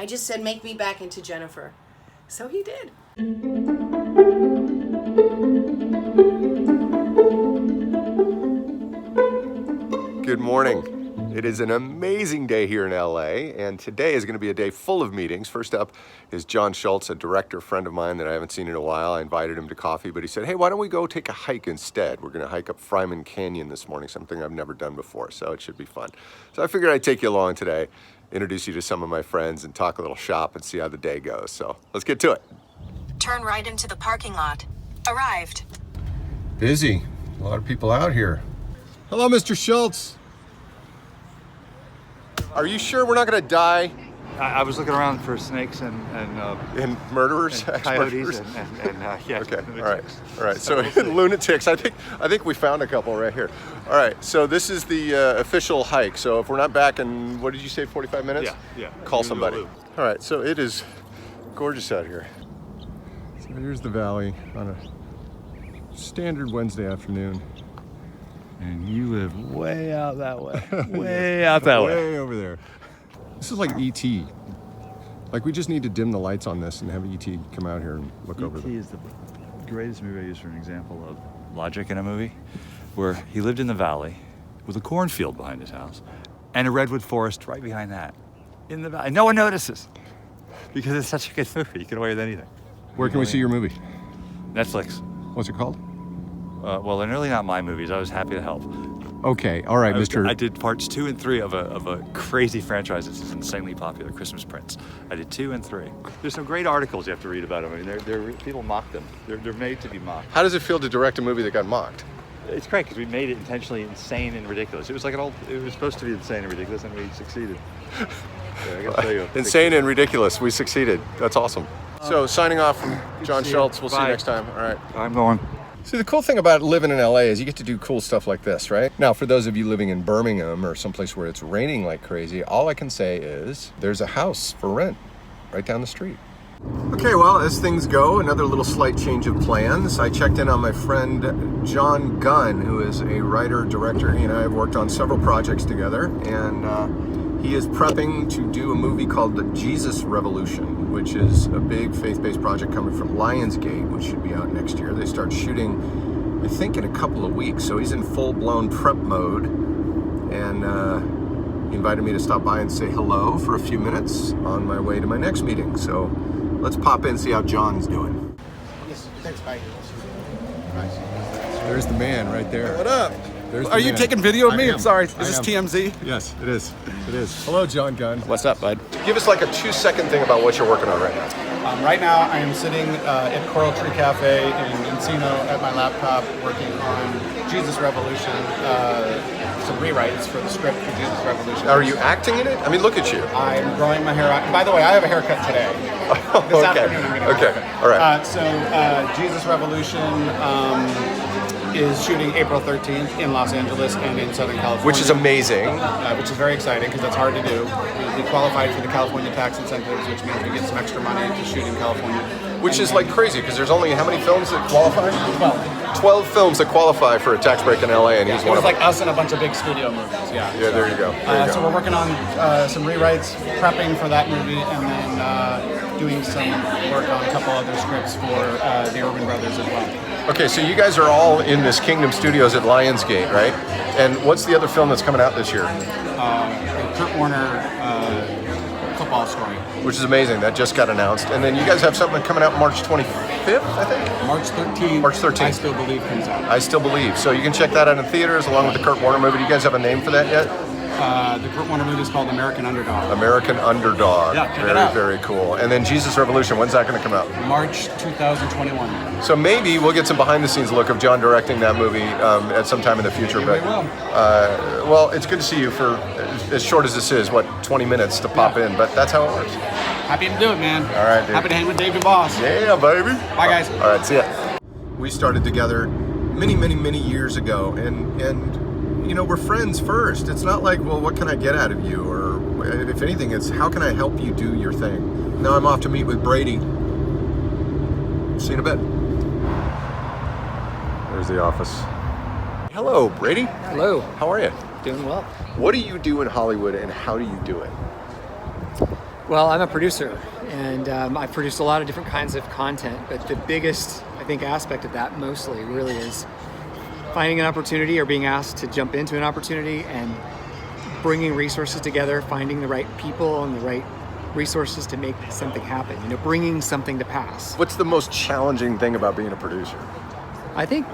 I just said, make me back into Jennifer. So he did. Good morning. It is an amazing day here in LA, and today is going to be a day full of meetings. First up is John Schultz, a director friend of mine that I haven't seen in a while. I invited him to coffee, but he said, hey, why don't we go take a hike instead? We're going to hike up Fryman Canyon this morning, something I've never done before, so it should be fun. So I figured I'd take you along today, introduce you to some of my friends, and talk a little shop and see how the day goes. So let's get to it. Turn right into the parking lot. Arrived. Busy. A lot of people out here. Hello, Mr. Schultz. Are you sure we're not going to die? I was looking around for snakes and murderers, and coyotes, murderers? Yeah. Okay, all right. So lunatics. I think we found a couple right here. All right. So this is the official hike. So if we're not back in, what did you say, 45 minutes? Yeah. Call somebody. All right. So it is gorgeous out here. So here's the valley on a standard Wednesday afternoon. And you live way out that way. Way out that way. Way over there. This is like E.T. Like we just need to dim the lights on this and have E.T. come out here and look over them. E.T. is the greatest movie I use for an example of logic in a movie, where he lived in the valley with a cornfield behind his house and a redwood forest right behind that in the valley. No one notices because it's such a good movie. You can get away with anything. Where can we see your movie? Netflix. What's it called? Well, they're nearly not my movies. I was happy to help. Okay, all right, I did parts 2 and 3 of a crazy franchise that's insanely popular, Christmas Prince. I did 2 and 3. There's some great articles you have to read about them. I mean, people mock them. They're made to be mocked. How does it feel to direct a movie that got mocked? It's great because we made it intentionally insane and ridiculous. It was like it was supposed to be insane and ridiculous, and we succeeded. I gotta tell you, insane and ridiculous. We succeeded. That's awesome. So signing off from John Schultz. We'll see you next time. All right. I'm going. See, the cool thing about living in LA is you get to do cool stuff like this, right? Now, for those of you living in Birmingham or someplace where it's raining like crazy, all I can say is there's a house for rent right down the street. Okay, well, as things go, another little slight change of plans. I checked in on my friend John Gunn, who is a writer, director. He and I have worked on several projects together, and he is prepping to do a movie called The Jesus Revolution, which is a big faith-based project coming from Lionsgate, which should be out next year. They start shooting, I think, in a couple of weeks, so he's in full-blown prep mode, and he invited me to stop by and say hello for a few minutes on my way to my next meeting. So let's pop in and see how John's doing. Yes, thanks, bye. There's the man right there. What up? Are you taking video of me? I'm sorry. Is this TMZ? Yes, it is. It is. Hello, John Gunn. What's up, bud? Give us like a 2-second thing about what you're working on right now. Right now, I am sitting at Coral Tree Cafe in Encino at my laptop working on Jesus Revolution, some rewrites for the script for Jesus Revolution. Are you acting in it? I mean, look at you. I'm growing my hair out. By the way, I have a haircut today. This afternoon, I'm going to have a haircut. All right. So Jesus Revolution is shooting April 13th in Los Angeles and in Southern California. Which is amazing. Which is very exciting because that's hard to do. We qualified for the California tax incentives, which means we get some extra money to shoot in California. Which is like crazy because there's only how many films that qualify? 12 films that qualify for a tax break in LA, and he's one of them. It was like us and a bunch of big studio movies, Yeah, there you go. So we're working on some rewrites, prepping for that movie, and then doing some work on a couple other scripts for the Urban Brothers as well. Okay, so you guys are all in this Kingdom Studios at Lionsgate, right? And what's the other film that's coming out this year? The Kurt Warner football story. Which is amazing. That just got announced. And then you guys have something coming out March 25th, I think? March 13th. March 13th. I Still Believe comes out. I Still Believe. So you can check that out in theaters along with the Kurt Warner movie. Do you guys have a name for that yet? The Kurt Warner movie is called American Underdog. American Underdog. Yeah, check it out. Very cool. And then Jesus Revolution, when's that going to come out? March 2021. So maybe we'll get some behind-the-scenes look of John directing that movie at some time in the future. Maybe we will. Well, it's good to see you for as short as this is, 20 minutes to pop in, but that's how it works. Happy to do it, man. All right, dude. Happy to hang with Dave DeVos. Yeah, baby. Bye, guys. All right, see ya. We started together many years ago, and you know, we're friends first. It's not like, well, what can I get out of you? Or if anything, it's how can I help you do your thing? Now I'm off to meet with Brady. See you in a bit. There's the office. Hello, Brady. Hello. How are you? Doing well. What do you do in Hollywood and how do you do it? Well, I'm a producer, and I've produced a lot of different kinds of content, but the biggest, I think, aspect of that mostly really is finding an opportunity or being asked to jump into an opportunity and bringing resources together, finding the right people and the right resources to make something happen, bringing something to pass. What's the most challenging thing about being a producer? I think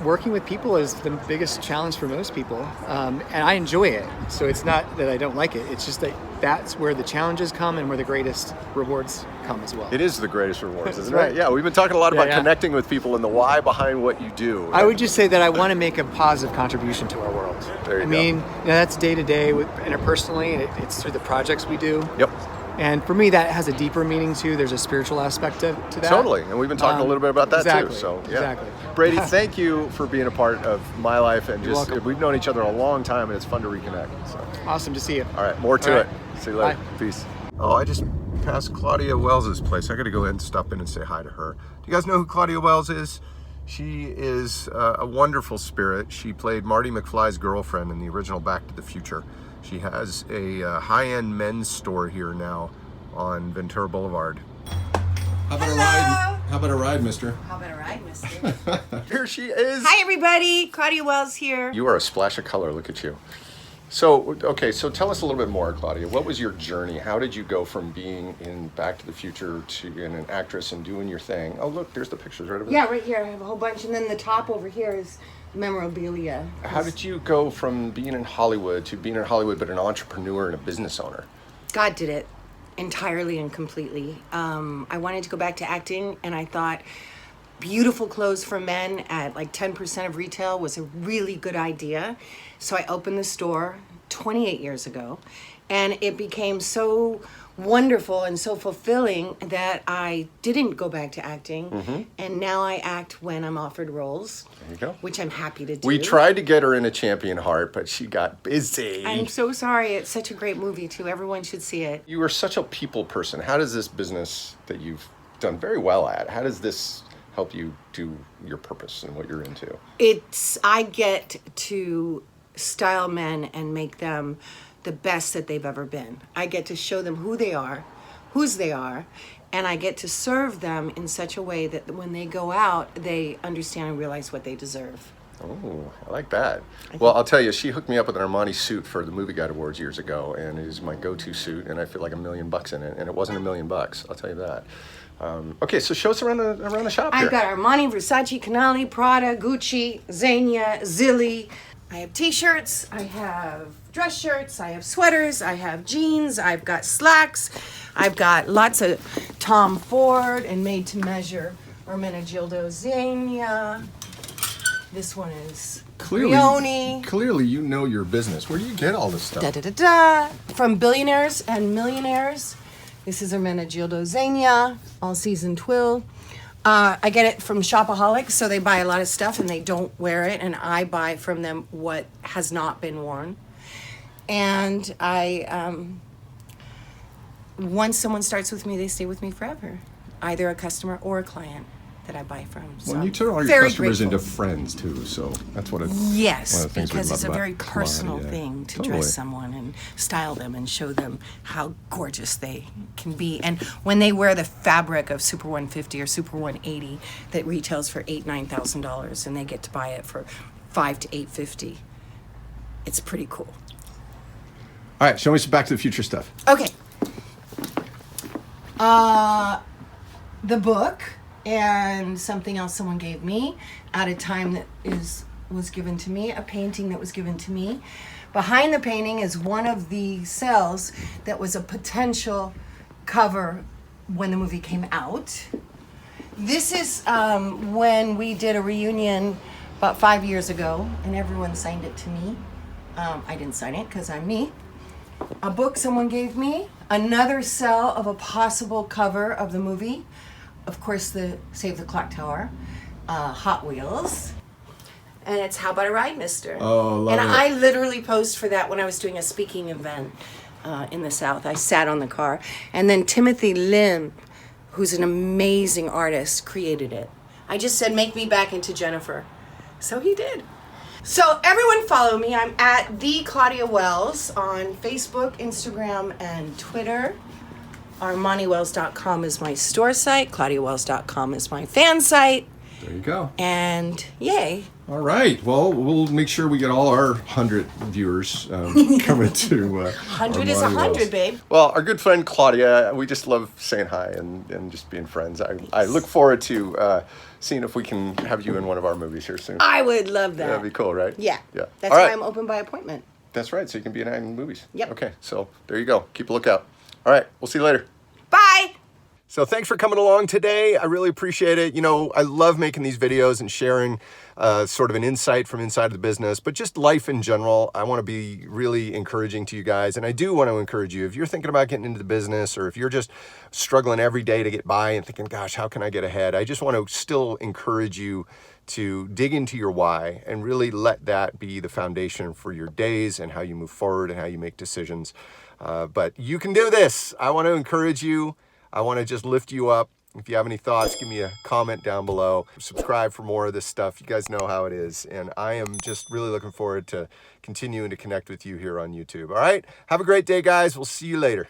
working with people is the biggest challenge for most people, and I enjoy it. So it's not that I don't like it, it's just that that's where the challenges come and where the greatest rewards come as well. It is the greatest rewards, isn't right. it? Yeah, we've been talking a lot about Yeah. connecting with people and the why behind what you do. I would just say that I want to make a positive contribution to our world. There you I go. mean, that's day to day interpersonally, and it's through the projects we do. Yep. And for me, that has a deeper meaning too. There's a spiritual aspect to that. Totally, and we've been talking a little bit about that exactly, too. So yeah. Exactly. Brady, thank you for being a part of my life, and You're welcome. we've known each other a long time, and it's fun to reconnect. So. Awesome to see you. All right, more to All it. right. See you later. Bye. Peace. Oh, I just passed Claudia Wells' place. I got to go ahead and stop in and say hi to her. Do you guys know who Claudia Wells is? She is a wonderful spirit. She played Marty McFly's girlfriend in the original Back to the Future. She has a high-end men's store here now on Ventura Boulevard. How about a ride? How about a ride, mister? How about a ride, mister? Here she is. Hi, everybody. Claudia Wells here. You are a splash of color. Look at you. So, okay, so tell us a little bit more, Claudia. What was your journey? How did you go from being in Back to the Future to being an actress and doing your thing? Oh, look, there's the pictures right over there. Yeah, right here. I have a whole bunch. And then the top over here is memorabilia. How did you go from being in Hollywood to being in Hollywood but an entrepreneur and a business owner? God did it entirely and completely. I wanted to go back to acting, and I thought beautiful clothes for men at like 10% of retail was a really good idea. So I opened the store 28 years ago, and it became so wonderful and so fulfilling that I didn't go back to acting, and now I act when I'm offered roles. There you go. Which I'm happy to do. We tried to get her in A Champion Heart, but she got busy. I'm so sorry. It's such a great movie too. Everyone should see it. You are such a people person. How does this business that you've done very well at, how does this help you do your purpose and what you're into? I get to style men and make them the best that they've ever been. I get to show them who they are, whose they are, and I get to serve them in such a way that when they go out, they understand and realize what they deserve. Oh, I like that. Well, I'll tell you, she hooked me up with an Armani suit for the Movie Guide Awards years ago, and it is my go-to suit, and I feel like $1 million in it, and it wasn't $1 million, I'll tell you that. Okay, so show us around the shop here. I've got Armani, Versace, Canali, Prada, Gucci, Zegna, Zilli. I have t-shirts, I have dress shirts, I have sweaters, I have jeans, I've got slacks, I've got lots of Tom Ford and made-to-measure Ermenegildo Zegna. This one is Brioni. Clearly, you know your business. Where do you get all this stuff? From billionaires and millionaires. This is Ermenegildo Zegna, all-season twill. I get it from shopaholics, so they buy a lot of stuff and they don't wear it, and I buy from them what has not been worn. And once someone starts with me, they stay with me forever, either a customer or a client that I buy from. So Well, you turn all your very customers grateful. into friends too, so that's what Yes, one of the things we because love it's a about very personal Claudia. thing to Totally. dress someone and style them and show them how gorgeous they can be. And when they wear the fabric of Super 150 or Super 180 that retails for $8,000-$9,000 and they get to buy it for $5,000 to $850, it's pretty cool. All right, show me some Back to the Future stuff. Okay. The book and something else someone gave me at a time that was given to me, a painting that was given to me. Behind the painting is one of the cells that was a potential cover when the movie came out. This is when we did a reunion about 5 years ago, and everyone signed it to me. I didn't sign it because I'm me. A book someone gave me, another cell of a possible cover of the movie. Of course, the Save the Clock Tower, Hot Wheels, and it's How About a Ride, Mister? Oh, love and it. I literally posed for that when I was doing a speaking event in the South. I sat on the car, and then Timothy Lim, who's an amazing artist, created it. I just said, make me back into Jennifer. So he did. So everyone follow me. I'm at the Claudia Wells on Facebook, Instagram, and Twitter. ArmaniWells.com is my store site. ClaudiaWells.com is my fan site. There you go. And yay. All right. Well, we'll make sure we get all our 100 viewers coming to 100 is Armani 100, Wells. babe. Well, our good friend Claudia, we just love saying hi and just being friends. I look forward to seeing if we can have you in one of our movies here soon. I would love that. That'd be cool, right? Yeah. Yeah. That's All right. why I'm open by appointment. That's right. So you can be in acting movies. Yep. Okay. So there you go. Keep a lookout. All right. We'll see you later. Bye. So thanks for coming along today. I really appreciate it. You know, I love making these videos and sharing sort of an insight from inside of the business, but just life in general. I want to be really encouraging to you guys. And I do want to encourage you. If you're thinking about getting into the business, or if you're just struggling every day to get by and thinking, gosh, how can I get ahead? I just want to still encourage you to dig into your why and really let that be the foundation for your days and how you move forward and how you make decisions. But you can do this. I want to encourage you. I want to just lift you up. If you have any thoughts, give me a comment down below. Subscribe for more of this stuff. You guys know how it is. And I am just really looking forward to continuing to connect with you here on YouTube. All right? Have a great day, guys. We'll see you later.